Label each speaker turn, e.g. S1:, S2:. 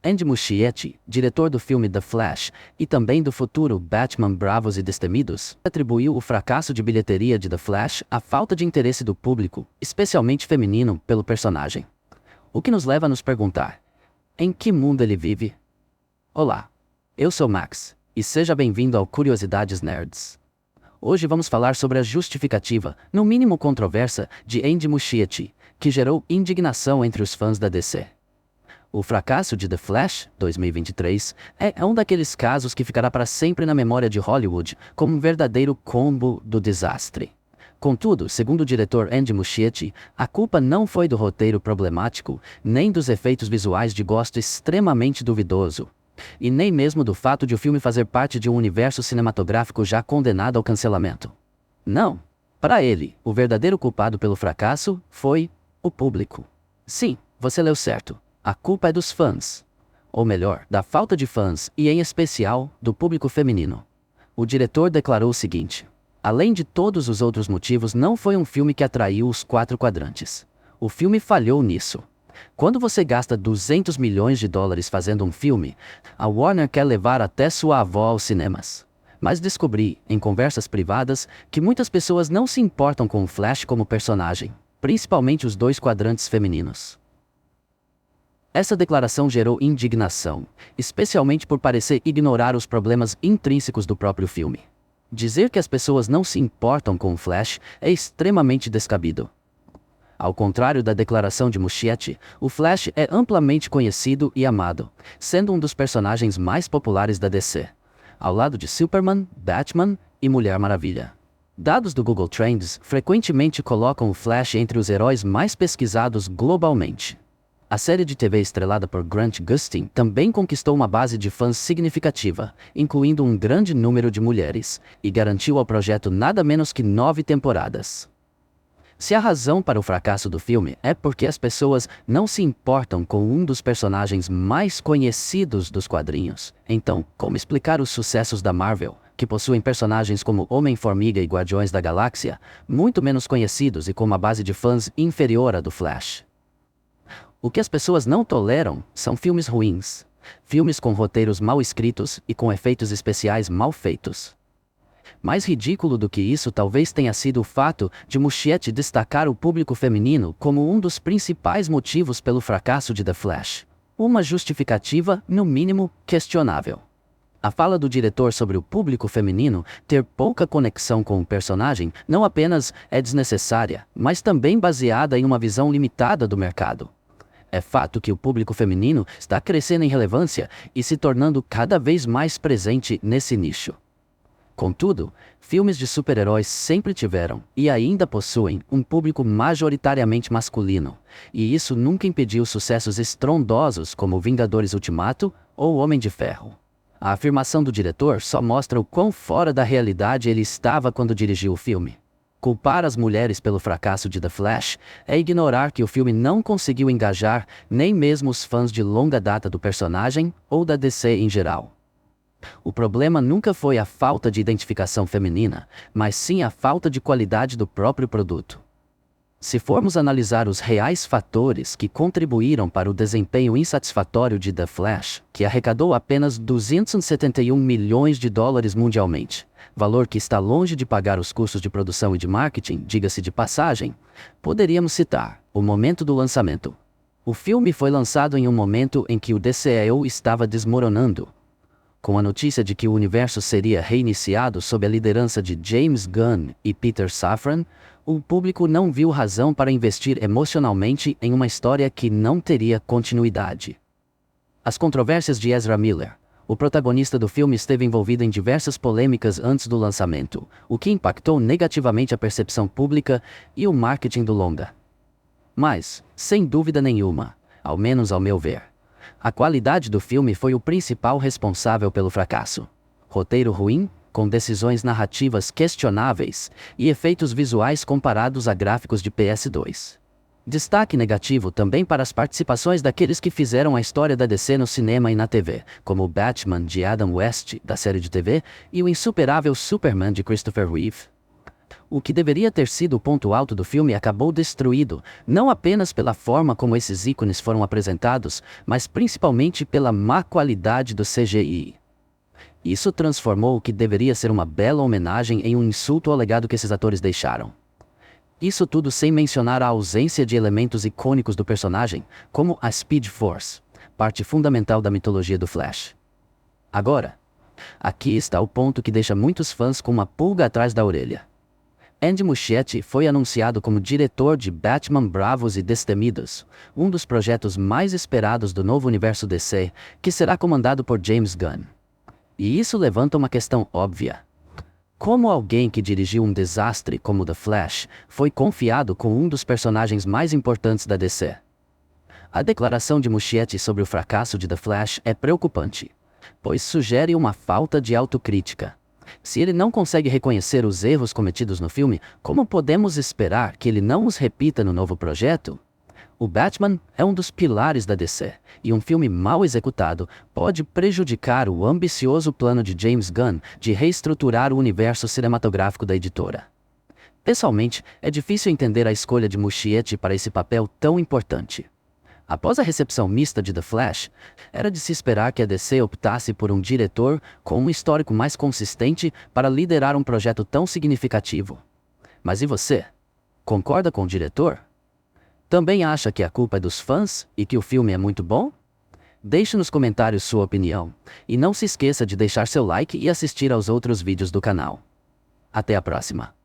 S1: Andy Muschietti, diretor do filme The Flash, e também do futuro Batman Bravos e Destemidos, atribuiu o fracasso de bilheteria de The Flash à falta de interesse do público, especialmente feminino, pelo personagem. O que nos leva a nos perguntar: em que mundo ele vive? Olá, eu sou Max, e seja bem-vindo ao Curiosidades Nerds. Hoje vamos falar sobre a justificativa, no mínimo controversa, de Andy Muschietti, que gerou indignação entre os fãs da DC. O fracasso de The Flash, 2023, é um daqueles casos que ficará para sempre na memória de Hollywood como um verdadeiro combo do desastre. Contudo, segundo o diretor Andy Muschietti, a culpa não foi do roteiro problemático, nem dos efeitos visuais de gosto extremamente duvidoso, e nem mesmo do fato de o filme fazer parte de um universo cinematográfico já condenado ao cancelamento. Não. Para ele, o verdadeiro culpado pelo fracasso foi o público. Sim, você leu certo. A culpa é dos fãs. Ou melhor, da falta de fãs e, em especial, do público feminino. O diretor declarou o seguinte: além de todos os outros motivos, não foi um filme que atraiu os 4 quadrantes. O filme falhou nisso. Quando você gasta $200 milhões fazendo um filme, a Warner quer levar até sua avó aos cinemas. Mas descobri, em conversas privadas, que muitas pessoas não se importam com o Flash como personagem, principalmente os 2 quadrantes femininos. Essa declaração gerou indignação, especialmente por parecer ignorar os problemas intrínsecos do próprio filme. Dizer que as pessoas não se importam com o Flash é extremamente descabido. Ao contrário da declaração de Muschietti, o Flash é amplamente conhecido e amado, sendo um dos personagens mais populares da DC, ao lado de Superman, Batman e Mulher Maravilha. Dados do Google Trends frequentemente colocam o Flash entre os heróis mais pesquisados globalmente. A série de TV estrelada por Grant Gustin também conquistou uma base de fãs significativa, incluindo um grande número de mulheres, e garantiu ao projeto nada menos que 9 temporadas. Se a razão para o fracasso do filme é porque as pessoas não se importam com um dos personagens mais conhecidos dos quadrinhos, então, como explicar os sucessos da Marvel, que possuem personagens como Homem-Formiga e Guardiões da Galáxia, muito menos conhecidos e com uma base de fãs inferior à do Flash? O que as pessoas não toleram são filmes ruins, filmes com roteiros mal escritos e com efeitos especiais mal feitos. Mais ridículo do que isso talvez tenha sido o fato de Muschietti destacar o público feminino como um dos principais motivos pelo fracasso de The Flash. Uma justificativa, no mínimo, questionável. A fala do diretor sobre o público feminino ter pouca conexão com o personagem não apenas é desnecessária, mas também baseada em uma visão limitada do mercado. É fato que o público feminino está crescendo em relevância e se tornando cada vez mais presente nesse nicho. Contudo, filmes de super-heróis sempre tiveram, e ainda possuem, um público majoritariamente masculino, e isso nunca impediu sucessos estrondosos como Vingadores Ultimato ou Homem de Ferro. A afirmação do diretor só mostra o quão fora da realidade ele estava quando dirigiu o filme. Culpar as mulheres pelo fracasso de The Flash é ignorar que o filme não conseguiu engajar nem mesmo os fãs de longa data do personagem ou da DC em geral. O problema nunca foi a falta de identificação feminina, mas sim a falta de qualidade do próprio produto. Se formos analisar os reais fatores que contribuíram para o desempenho insatisfatório de The Flash, que arrecadou apenas $271 milhões mundialmente, valor que está longe de pagar os custos de produção e de marketing, diga-se de passagem, poderíamos citar o momento do lançamento. O filme foi lançado em um momento em que o DCEU estava desmoronando. Com a notícia de que o universo seria reiniciado sob a liderança de James Gunn e Peter Safran, o público não viu razão para investir emocionalmente em uma história que não teria continuidade. As controvérsias de Ezra Miller, o protagonista do filme, esteve envolvido em diversas polêmicas antes do lançamento, o que impactou negativamente a percepção pública e o marketing do longa. Mas, sem dúvida nenhuma, ao menos ao meu ver, a qualidade do filme foi o principal responsável pelo fracasso. Roteiro ruim, com decisões narrativas questionáveis e efeitos visuais comparados a gráficos de PS2. Destaque negativo também para as participações daqueles que fizeram a história da DC no cinema e na TV, como o Batman de Adam West, da série de TV, e o insuperável Superman de Christopher Reeve. O que deveria ter sido o ponto alto do filme acabou destruído, não apenas pela forma como esses ícones foram apresentados, mas principalmente pela má qualidade do CGI. Isso transformou o que deveria ser uma bela homenagem em um insulto ao legado que esses atores deixaram. Isso tudo sem mencionar a ausência de elementos icônicos do personagem, como a Speed Force, parte fundamental da mitologia do Flash. Agora, aqui está o ponto que deixa muitos fãs com uma pulga atrás da orelha. Andy Muschietti foi anunciado como diretor de Batman Bravos e Destemidos, um dos projetos mais esperados do novo universo DC, que será comandado por James Gunn. E isso levanta uma questão óbvia. Como alguém que dirigiu um desastre como The Flash foi confiado com um dos personagens mais importantes da DC? A declaração de Muschietti sobre o fracasso de The Flash é preocupante, pois sugere uma falta de autocrítica. Se ele não consegue reconhecer os erros cometidos no filme, como podemos esperar que ele não os repita no novo projeto? O Batman é um dos pilares da DC, e um filme mal executado pode prejudicar o ambicioso plano de James Gunn de reestruturar o universo cinematográfico da editora. Pessoalmente, é difícil entender a escolha de Muschietti para esse papel tão importante. Após a recepção mista de The Flash, era de se esperar que a DC optasse por um diretor com um histórico mais consistente para liderar um projeto tão significativo. Mas e você? Concorda com o diretor? Também acha que a culpa é dos fãs e que o filme é muito bom? Deixe nos comentários sua opinião, e não se esqueça de deixar seu like e assistir aos outros vídeos do canal. Até a próxima!